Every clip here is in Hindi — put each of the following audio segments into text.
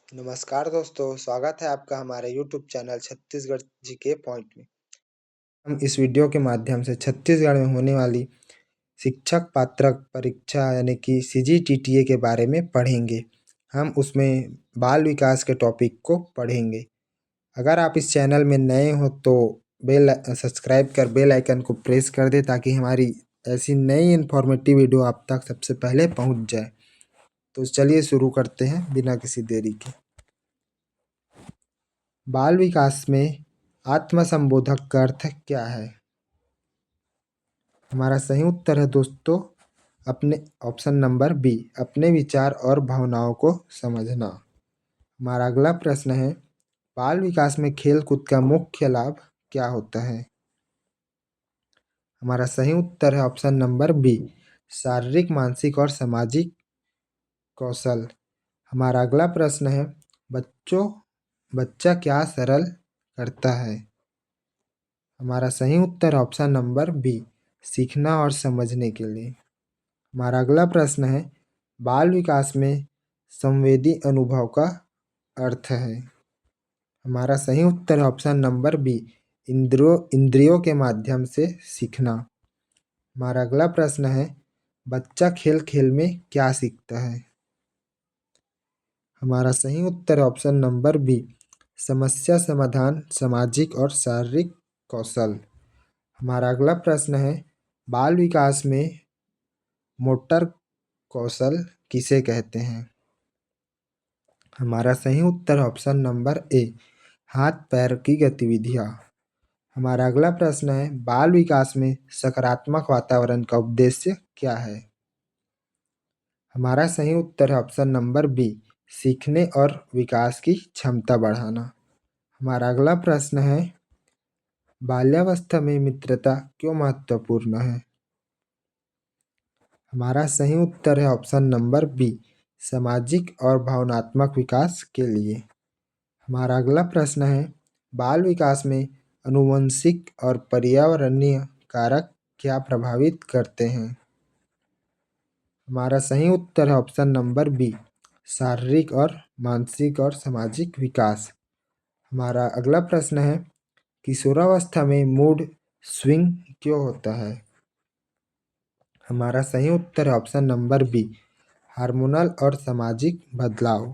नमस्कार दोस्तों, स्वागत है आपका हमारे YouTube channel Chhattisgarh GK point में। हम इस वीडियो के माध्यम से छत्तीसगढ़ में होने वाली शिक्षक पात्रक परीक्षा यानी कि सीजीटीटीए के बारे में पढ़ेंगे। हम उसमें बाल विकास के टॉपिक को पढ़ेंगे। अगर आप इस चैनल में नए हो तो सब्सक्राइब कर बेल आइकन को प्रेस कर दें ताकि हमारी ऐसी नई इन्फॉर्मेटिव वीडियो आप तक सबसे पहले पहुंच जाए। तो चलिए शुरू करते हैं बिना किसी देरी के। बाल विकास में आत्मसंबोधक का अर्थ क्या है? हमारा सही उत्तर है दोस्तों अपने ऑप्शन नंबर बी, अपने विचार और भावनाओं को समझना। हमारा अगला प्रश्न है, बाल विकास में खेल कूद का मुख्य लाभ क्या होता है? हमारा सही उत्तर है ऑप्शन नंबर बी, शारीरिक, मानसिक और सामाजिक कौशल। हमारा अगला प्रश्न है, बच्चा क्या सरल करता है? हमारा सही उत्तर ऑप्शन नंबर बी, सीखना और समझने के लिए। हमारा अगला प्रश्न है, बाल विकास में संवेदी अनुभव का अर्थ है? हमारा सही उत्तर ऑप्शन नंबर बी, इंद्रियों के माध्यम से सीखना। हमारा अगला प्रश्न है, बच्चा खेल खेल में क्या सीखता है? हमारा सही उत्तर ऑप्शन नंबर बी, समस्या समाधान, सामाजिक और शारीरिक कौशल। हमारा अगला प्रश्न है, बाल विकास में मोटर कौशल किसे कहते हैं? हमारा सही उत्तर ऑप्शन नंबर ए, हाथ पैर की गतिविधियाँ। हमारा अगला प्रश्न है, बाल विकास में सकारात्मक वातावरण का उद्देश्य क्या है? हमारा सही उत्तर है ऑप्शन नंबर बी, सीखने और विकास की क्षमता बढ़ाना। हमारा अगला प्रश्न है, बाल्यावस्था में मित्रता क्यों महत्वपूर्ण है? हमारा सही उत्तर है ऑप्शन नंबर बी, सामाजिक और भावनात्मक विकास के लिए। हमारा अगला प्रश्न है, बाल विकास में आनुवंशिक और पर्यावरणीय कारक क्या प्रभावित करते हैं? हमारा सही उत्तर है ऑप्शन नंबर बी, शारीरिक और मानसिक और सामाजिक विकास। हमारा अगला प्रश्न है, किशोरावस्था में मूड स्विंग क्यों होता है? हमारा सही उत्तर है ऑप्शन नंबर बी, हार्मोनल और सामाजिक बदलाव।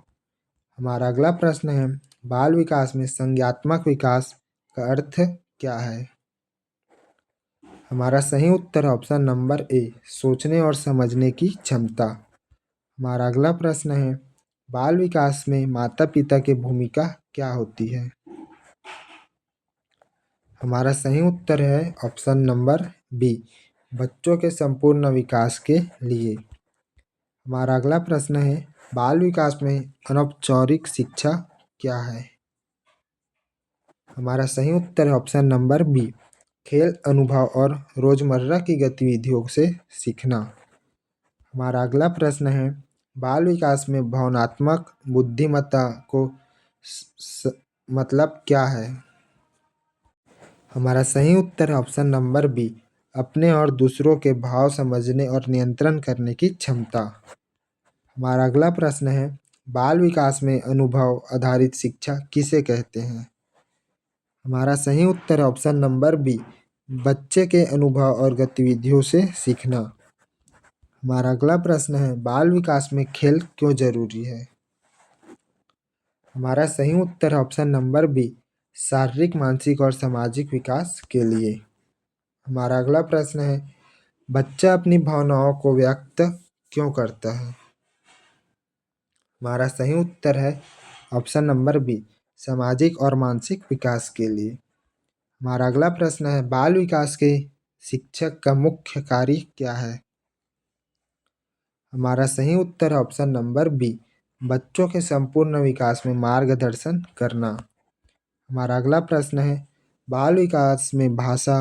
हमारा अगला प्रश्न है, बाल विकास में संज्ञानात्मक विकास का अर्थ क्या है? हमारा सही उत्तर है ऑप्शन नंबर ए, सोचने और समझने की क्षमता। हमारा अगला प्रश्न है, बाल विकास में माता पिता की भूमिका क्या होती है? हमारा सही उत्तर है ऑप्शन नंबर बी, बच्चों के संपूर्ण विकास के लिए। हमारा अगला प्रश्न है, बाल विकास में अनौपचारिक शिक्षा क्या है? हमारा सही उत्तर है ऑप्शन नंबर बी, खेल, अनुभव और रोजमर्रा की गतिविधियों से सीखना। हमारा अगला प्रश्न है, बाल विकास में भावनात्मक बुद्धिमत्ता को मतलब क्या है? हमारा सही उत्तर है ऑप्शन नंबर बी, अपने और दूसरों के भाव समझने और नियंत्रण करने की क्षमता। हमारा अगला प्रश्न है, बाल विकास में अनुभव आधारित शिक्षा किसे कहते हैं? हमारा सही उत्तर है ऑप्शन नंबर बी, बच्चे के अनुभव और गतिविधियों से सीखना। हमारा अगला प्रश्न है, बाल विकास में खेल क्यों जरूरी है? हमारा सही उत्तर है ऑप्शन नंबर बी, शारीरिक, मानसिक और सामाजिक विकास के लिए। हमारा अगला प्रश्न है, बच्चा अपनी भावनाओं को व्यक्त क्यों करता है? हमारा सही उत्तर है ऑप्शन नंबर बी, सामाजिक और मानसिक विकास के लिए। हमारा अगला प्रश्न है, बाल विकास के शिक्षक का मुख्य कार्य क्या है? हमारा सही उत्तर है ऑप्शन नंबर बी, बच्चों के संपूर्ण विकास में मार्गदर्शन करना। हमारा अगला प्रश्न है, बाल विकास में भाषा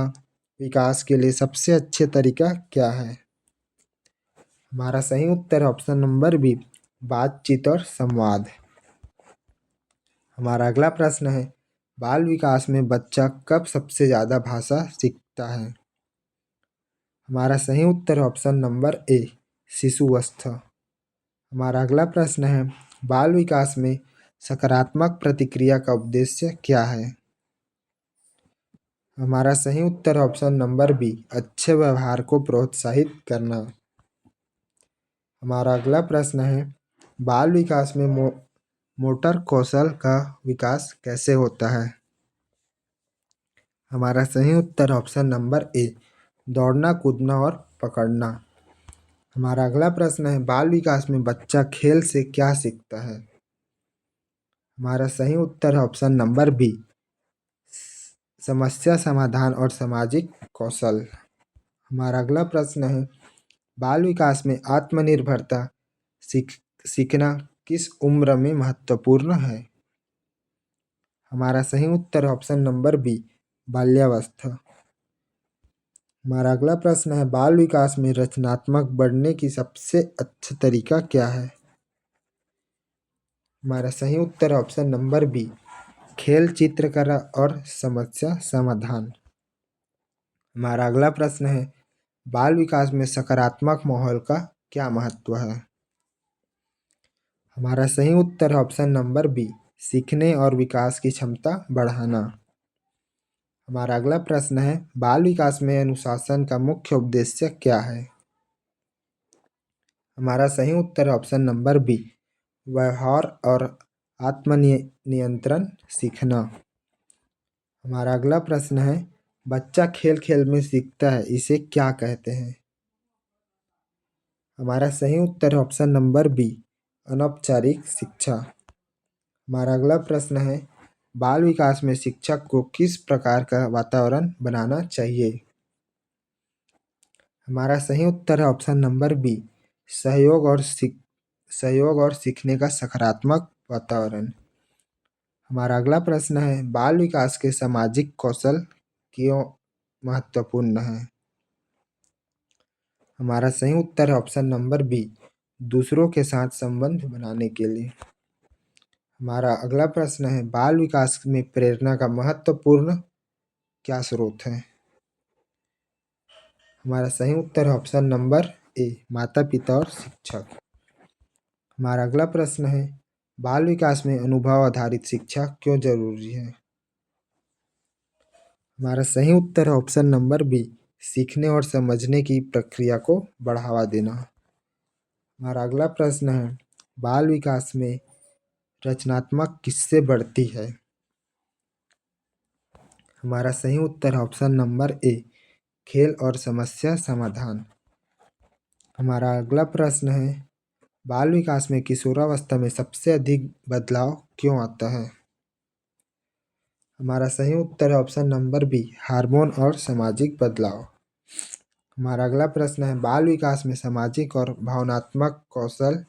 विकास के लिए सबसे अच्छे तरीका क्या है? हमारा सही उत्तर है ऑप्शन नंबर बी, बातचीत और संवाद। हमारा अगला प्रश्न है, बाल विकास में बच्चा कब सबसे ज़्यादा भाषा सीखता है? हमारा सही उत्तर है ऑप्शन नंबर ए, शिशुवस्था। हमारा अगला प्रश्न है, बाल विकास में सकारात्मक प्रतिक्रिया का उद्देश्य क्या है? हमारा सही उत्तर ऑप्शन नंबर बी, अच्छे व्यवहार को प्रोत्साहित करना। हमारा अगला प्रश्न है, बाल विकास में मोटर कौशल का विकास कैसे होता है? हमारा सही उत्तर ऑप्शन नंबर ए, दौड़ना, कूदना और पकड़ना। हमारा अगला प्रश्न है, बाल विकास में बच्चा खेल से क्या सीखता है? हमारा सही उत्तर है ऑप्शन नंबर बी, समस्या समाधान और सामाजिक कौशल। हमारा अगला प्रश्न है, बाल विकास में आत्मनिर्भरता सीखना किस उम्र में महत्वपूर्ण है? हमारा सही उत्तर है ऑप्शन नंबर बी, बाल्यावस्था। हमारा अगला प्रश्न है, बाल विकास में रचनात्मक बढ़ने की सबसे अच्छा तरीका क्या है? हमारा सही उत्तर है ऑप्शन नंबर बी, खेल, चित्रकला और समस्या समाधान। हमारा अगला प्रश्न है, बाल विकास में सकारात्मक माहौल का क्या महत्व है? हमारा सही उत्तर है ऑप्शन नंबर बी, सीखने और विकास की क्षमता बढ़ाना। हमारा अगला प्रश्न है, बाल विकास में अनुशासन का मुख्य उद्देश्य क्या है? हमारा सही उत्तर है ऑप्शन नंबर बी, व्यवहार और आत्मनियंत्रण सीखना। हमारा अगला प्रश्न है, बच्चा खेल खेल में सीखता है, इसे क्या कहते हैं? हमारा सही उत्तर है ऑप्शन नंबर बी, अनौपचारिक शिक्षा। हमारा अगला प्रश्न है, बाल विकास में शिक्षक को किस प्रकार का वातावरण बनाना चाहिए? हमारा सही उत्तर है ऑप्शन नंबर बी, सहयोग और सीखने का सकारात्मक वातावरण। हमारा अगला प्रश्न है, बाल विकास के सामाजिक कौशल क्यों महत्वपूर्ण है? हमारा सही उत्तर है ऑप्शन नंबर बी, दूसरों के साथ संबंध बनाने के लिए। हमारा अगला प्रश्न है, बाल विकास में प्रेरणा का महत्वपूर्ण क्या स्रोत है? हमारा सही उत्तर है ऑप्शन नंबर ए, माता पिता और शिक्षक। हमारा अगला प्रश्न है, बाल विकास में अनुभव आधारित शिक्षा क्यों जरूरी है? हमारा सही उत्तर है ऑप्शन नंबर बी, सीखने और समझने की प्रक्रिया को बढ़ावा देना। हमारा अगला प्रश्न है, बाल विकास में रचनात्मक किससे बढ़ती है? हमारा सही उत्तर है ऑप्शन नंबर ए, खेल और समस्या समाधान। हमारा अगला प्रश्न है, बाल विकास में किशोरावस्था में सबसे अधिक बदलाव क्यों आता है? हमारा सही उत्तर है ऑप्शन नंबर बी, हार्मोन और सामाजिक बदलाव। हमारा अगला प्रश्न है, बाल विकास में सामाजिक और भावनात्मक कौशल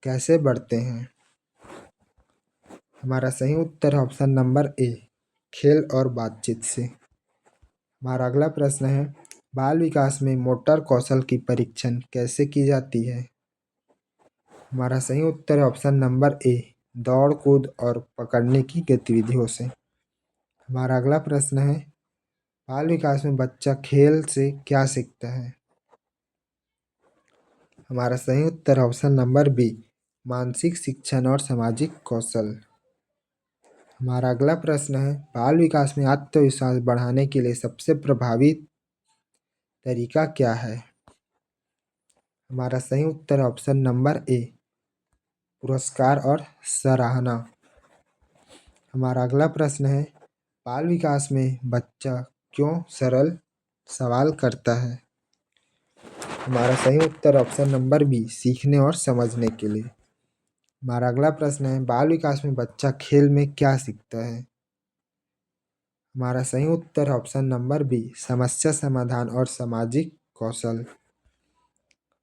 कैसे बढ़ते हैं? हमारा सही उत्तर है ऑप्शन नंबर ए, खेल और बातचीत से। हमारा अगला प्रश्न है, बाल विकास में मोटर कौशल की परीक्षण कैसे की जाती है? हमारा सही उत्तर है ऑप्शन नंबर ए, दौड़ कूद और पकड़ने की गतिविधियों से। हमारा अगला प्रश्न है, बाल विकास में बच्चा खेल से क्या सीखता है? हमारा सही उत्तर है ऑप्शन नंबर बी, मानसिक शिक्षण और सामाजिक कौशल। हमारा अगला प्रश्न है, बाल विकास में आत्मविश्वास बढ़ाने के लिए सबसे प्रभावी तरीका क्या है? हमारा सही उत्तर है ऑप्शन नंबर ए, पुरस्कार और सराहना। हमारा अगला प्रश्न है, बाल विकास में बच्चा क्यों सरल सवाल करता है? हमारा सही उत्तर ऑप्शन नंबर बी, सीखने और समझने के लिए। हमारा अगला प्रश्न है, बाल विकास में बच्चा खेल में क्या सीखता है? हमारा सही उत्तर ऑप्शन नंबर बी, समस्या समाधान और सामाजिक कौशल।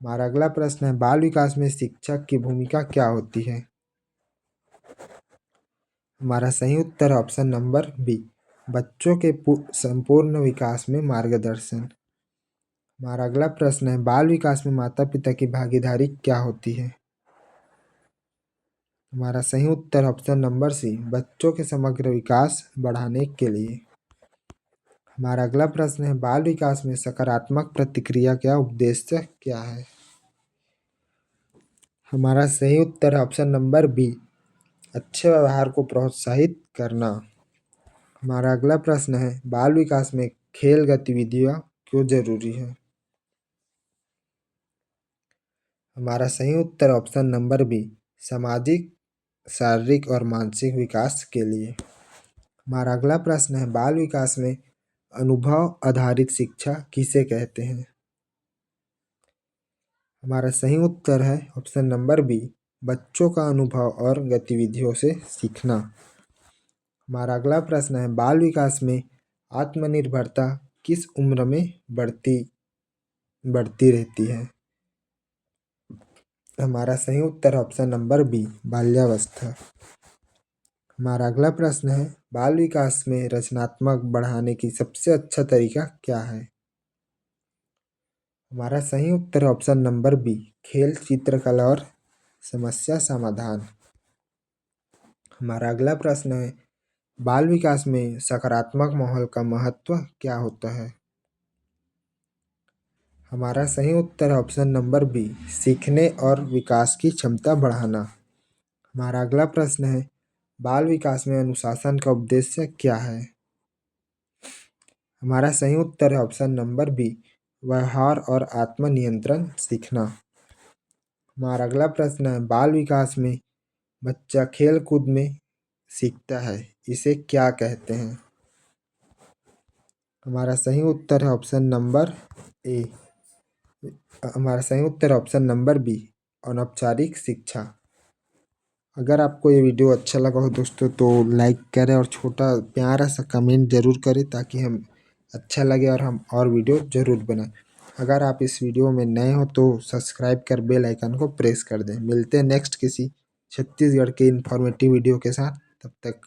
हमारा अगला प्रश्न है, बाल विकास में शिक्षक की भूमिका क्या होती है? हमारा सही उत्तर ऑप्शन नंबर बी, बच्चों के संपूर्ण विकास में मार्गदर्शन। हमारा अगला प्रश्न है, बाल विकास में माता पिता की भागीदारी क्या होती है? हमारा सही उत्तर ऑप्शन नंबर सी, बच्चों के समग्र विकास बढ़ाने के लिए। हमारा अगला प्रश्न है, बाल विकास में सकारात्मक प्रतिक्रिया का उद्देश्य क्या है? हमारा सही उत्तर ऑप्शन नंबर बी, अच्छे व्यवहार को प्रोत्साहित करना। हमारा अगला प्रश्न है, बाल विकास में खेल गतिविधियाँ क्यों जरूरी है? हमारा सही उत्तर ऑप्शन नंबर बी, सामाजिक, शारीरिक और मानसिक विकास के लिए। हमारा अगला प्रश्न है, बाल विकास में अनुभव आधारित शिक्षा किसे कहते हैं? हमारा सही उत्तर है ऑप्शन नंबर बी, बच्चों का अनुभव और गतिविधियों से सीखना। हमारा अगला प्रश्न है, बाल विकास में आत्मनिर्भरता किस उम्र में बढ़ती बढ़ती रहती है? हमारा सही उत्तर ऑप्शन नंबर बी, बाल्यावस्था। हमारा अगला प्रश्न है, बाल विकास में रचनात्मक बढ़ाने की सबसे अच्छा तरीका क्या है? हमारा सही उत्तर ऑप्शन नंबर बी, खेल, चित्रकला और समस्या समाधान। हमारा अगला प्रश्न है, बाल विकास में सकारात्मक माहौल का महत्व क्या होता है? हमारा सही उत्तर है ऑप्शन नंबर बी, सीखने और विकास की क्षमता बढ़ाना। हमारा अगला प्रश्न है, बाल विकास में अनुशासन का उद्देश्य क्या है? हमारा सही उत्तर है ऑप्शन नंबर बी, व्यवहार और आत्मनियंत्रण सीखना। हमारा अगला प्रश्न है, बाल विकास में बच्चा खेल कूद में सीखता है, इसे क्या कहते हैं? हमारा सही उत्तर है ऑप्शन नंबर ए, हमारा सही उत्तर है ऑप्शन नंबर बी, अनौपचारिक शिक्षा। अगर आपको ये वीडियो अच्छा लगा हो दोस्तों तो लाइक करें और छोटा प्यारा सा कमेंट ज़रूर करें ताकि हम अच्छा लगे और हम और वीडियो ज़रूर बनाएं। अगर आप इस वीडियो में नए हो तो सब्सक्राइब कर बेल आइकन को प्रेस कर दें। मिलते हैं नेक्स्ट किसी छत्तीसगढ़ के इन्फॉर्मेटिव वीडियो के साथ, तब तक